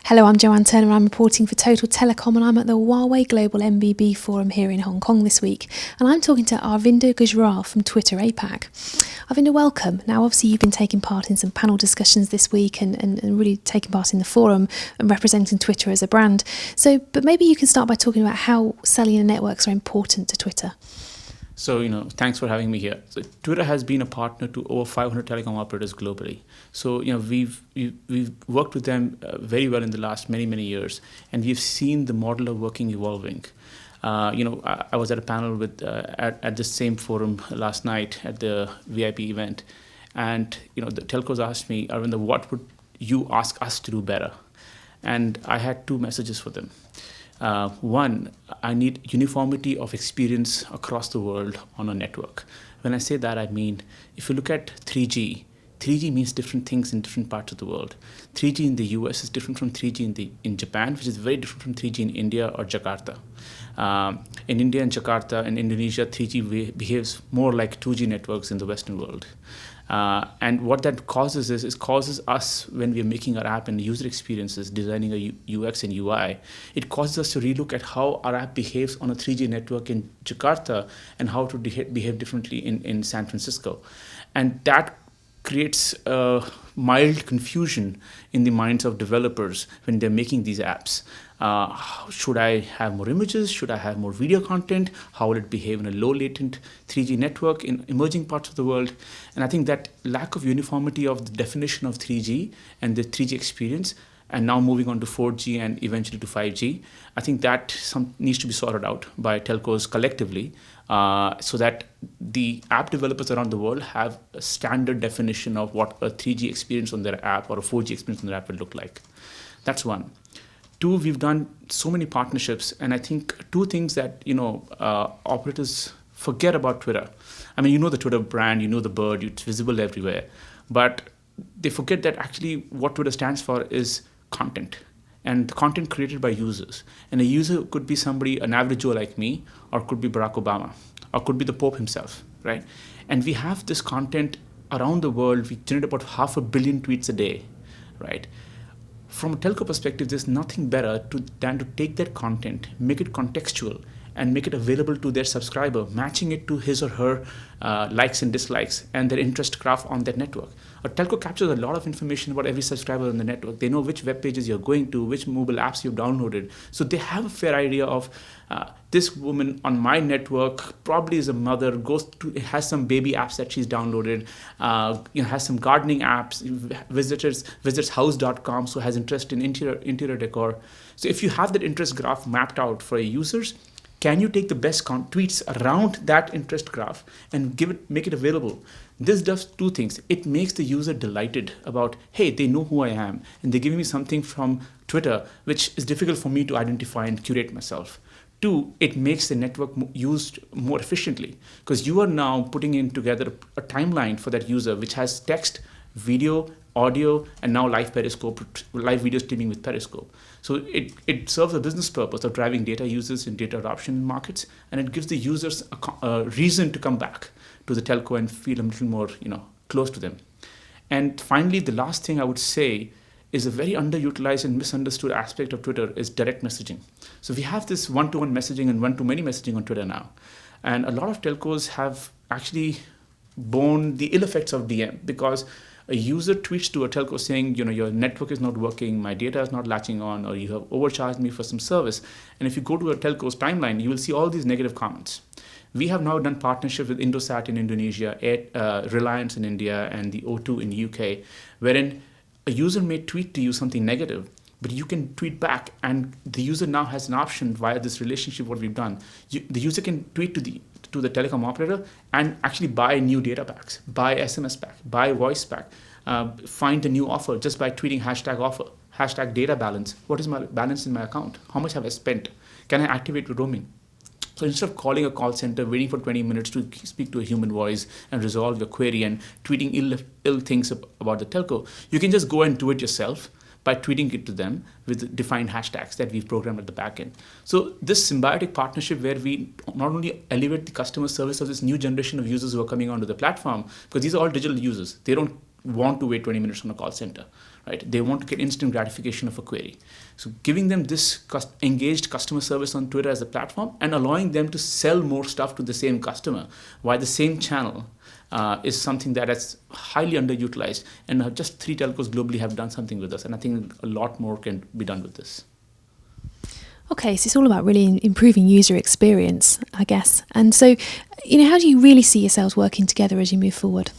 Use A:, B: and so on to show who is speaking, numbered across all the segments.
A: Hello, I'm Joanne Turner. I'm reporting for Total Telecom and I'm at the Huawei Global MBB Forum here in Hong Kong this week. And I'm talking to Arvinder Gujral from Twitter APAC. Arvinder, welcome. Now, obviously, you've been taking part in some panel discussions this week and really taking part in the forum and representing Twitter as a brand. But maybe you can start by talking about how cellular networks are important to Twitter.
B: So, thanks for having me here. So, Twitter has been a partner to over 500 telecom operators globally. So, we've worked with them very well in the last many years, and we've seen the model of working evolving. I was at a panel with at the same forum last night at the VIP event, and the telcos asked me, Arvinder, what would you ask us to do better? And I had two messages for them. One, I need uniformity of experience across the world on a network. When I say that, I mean, if you look at 3G, 3G means different things in different parts of the world. 3G in the US is different from 3G in Japan, which is very different from 3G in India or Jakarta. In India and Jakarta and Indonesia, 3G behaves more like 2G networks in the Western world. And what that causes is causes us, when we are making our app and user experiences, designing a UX and UI, it causes us to relook at how our app behaves on a 3G network in Jakarta and how to behave differently in San Francisco. And that creates mild confusion in the minds of developers when they're making these apps. Should I have more images? Should I have more video content? How will it behave in a low latent 3G network in emerging parts of the world? And I think that lack of uniformity of the definition of 3G and the 3G experience, and now moving on to 4G and eventually to 5G, I think that needs to be sorted out by telcos collectively, so that the app developers around the world have a standard definition of what a 3G experience on their app or a 4G experience on their app will look like. That's one. Two, we've done so many partnerships, and I think two things that operators forget about Twitter. I mean, the Twitter brand, the bird, it's visible everywhere, but they forget that actually what Twitter stands for is content, and content created by users. And a user could be somebody, an average Joe like me, or could be Barack Obama, or could be the Pope himself, right? And we have this content around the world. We generate about 500 million tweets a day, right? From a telco perspective, there's nothing better than to take that content, make it contextual, and make it available to their subscriber, matching it to his or her likes and dislikes and their interest graph on that network. A telco captures a lot of information about every subscriber on the network. They know which web pages you're going to, which mobile apps you've downloaded. So they have a fair idea of this woman on my network probably is a mother, has some baby apps that she's downloaded, has some gardening apps, visits house.com, so has interest in interior decor. So if you have that interest graph mapped out for your users, can you take the best tweets around that interest graph and make it available? This does two things. It makes the user delighted about, hey, they know who I am, and they're giving me something from Twitter, which is difficult for me to identify and curate myself. Two, it makes the network used more efficiently, because you are now putting in together a timeline for that user, which has text, video, audio, and now live video streaming with Periscope. So it serves a business purpose of driving data users and data adoption in markets, and it gives the users a reason to come back to the telco and feel a little more close to them. And finally, the last thing I would say is a very underutilized and misunderstood aspect of Twitter is direct messaging. So we have this one-to-one messaging and one-to-many messaging on Twitter now. And a lot of telcos have actually borne the ill effects of DM, because a user tweets to a telco saying, your network is not working, my data is not latching on, or you have overcharged me for some service. And if you go to a telco's timeline, you will see all these negative comments. We have now done partnerships with Indosat in Indonesia, Reliance in India, and the O2 in the UK, wherein a user may tweet to you something negative, but you can tweet back, and the user now has an option via this relationship, what we've done. The user can tweet to the telecom operator and actually buy new data packs, buy SMS pack, buy voice pack, find a new offer just by tweeting #offer, #data balance. What is my balance in my account? How much have I spent? Can I activate with roaming? So instead of calling a call center, waiting for 20 minutes to speak to a human voice and resolve your query and tweeting ill things about the telco, you can just go and do it yourself by tweeting it to them with defined hashtags that we've programmed at the back end. So this symbiotic partnership where we not only elevate the customer service of this new generation of users who are coming onto the platform, because these are all digital users. They don't want to wait 20 minutes on a call center, right? They want to get instant gratification of a query. So giving them this engaged customer service on Twitter as a platform and allowing them to sell more stuff to the same customer via the same channel is something that is highly underutilized. And just 3 telcos globally have done something with us. And I think a lot more can be done with this.
A: Okay, so it's all about really improving user experience, I guess. And so, how do you really see yourselves working together as you move forward?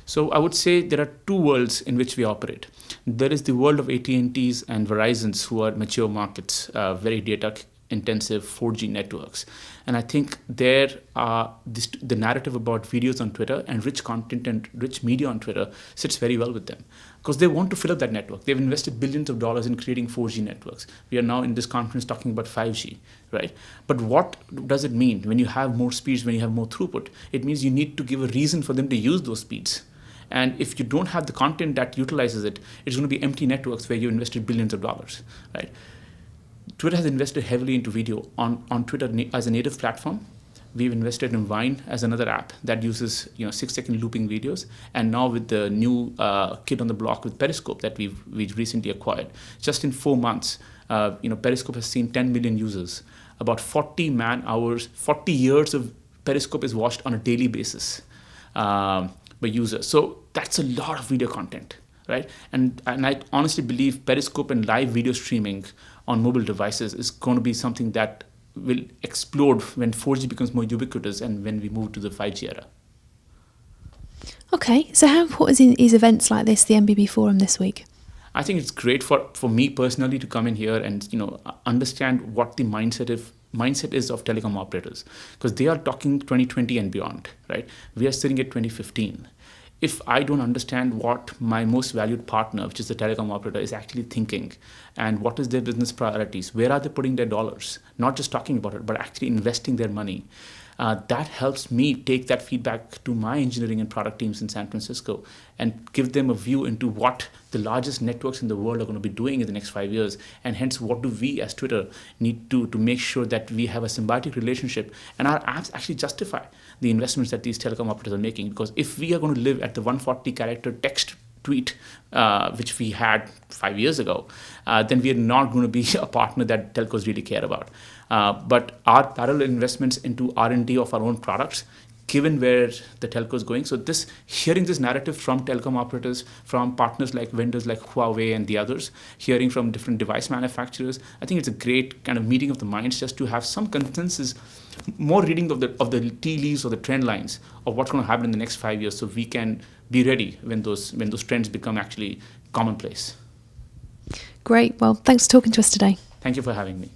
B: So I would say there are 2 worlds in which we operate. There is the world of AT&Ts and Verizons, who are mature markets, very data intensive 4G networks. And I think there the narrative about videos on Twitter and rich content and rich media on Twitter sits very well with them, because they want to fill up that network. They've invested billions of dollars in creating 4G networks. We are now in this conference talking about 5G, right? But what does it mean when you have more speeds, when you have more throughput? It means you need to give a reason for them to use those speeds. And if you don't have the content that utilizes it, it's going to be empty networks where you invested billions of dollars, right? Twitter has invested heavily into video on Twitter as a native platform. We've invested in Vine as another app that uses 6-second looping videos, and now with the new kid on the block with Periscope that we recently acquired. Just in 4 months, Periscope has seen 10 million users. About 40 man hours, 40 years of Periscope is watched on a daily basis by users. So that's a lot of video content, right? And I honestly believe Periscope and live video streaming on mobile devices is going to be something that will explode when 4G becomes more ubiquitous and when we move to the 5G era.
A: Okay, so how important is events like this, the MBB Forum this week?
B: I think it's great for me personally to come in here and understand what the mindset is of telecom operators, because they are talking 2020 and beyond, right? We are sitting at 2015. If I don't understand what my most valued partner, which is the telecom operator, is actually thinking, and what is their business priorities, where are they putting their dollars, not just talking about it, but actually investing their money, that helps me take that feedback to my engineering and product teams in San Francisco and give them a view into what the largest networks in the world are going to be doing in the next 5 years. And hence, what do we as Twitter need to make sure that we have a symbiotic relationship and our apps actually justify the investments that these telecom operators are making? Because if we are going to live at the 140 character text tweet, which we had 5 years ago, then we are not going to be a partner that telcos really care about. But our parallel investments into R&D of our own products, given where the telco is going. So hearing this narrative from telecom operators, from partners like vendors like Huawei and the others, hearing from different device manufacturers, I think it's a great kind of meeting of the minds just to have some consensus, more reading of the tea leaves or the trend lines of what's going to happen in the next 5 years, so we can be ready when those trends become actually commonplace.
A: Great. Well, thanks for talking to us today.
B: Thank you for having me.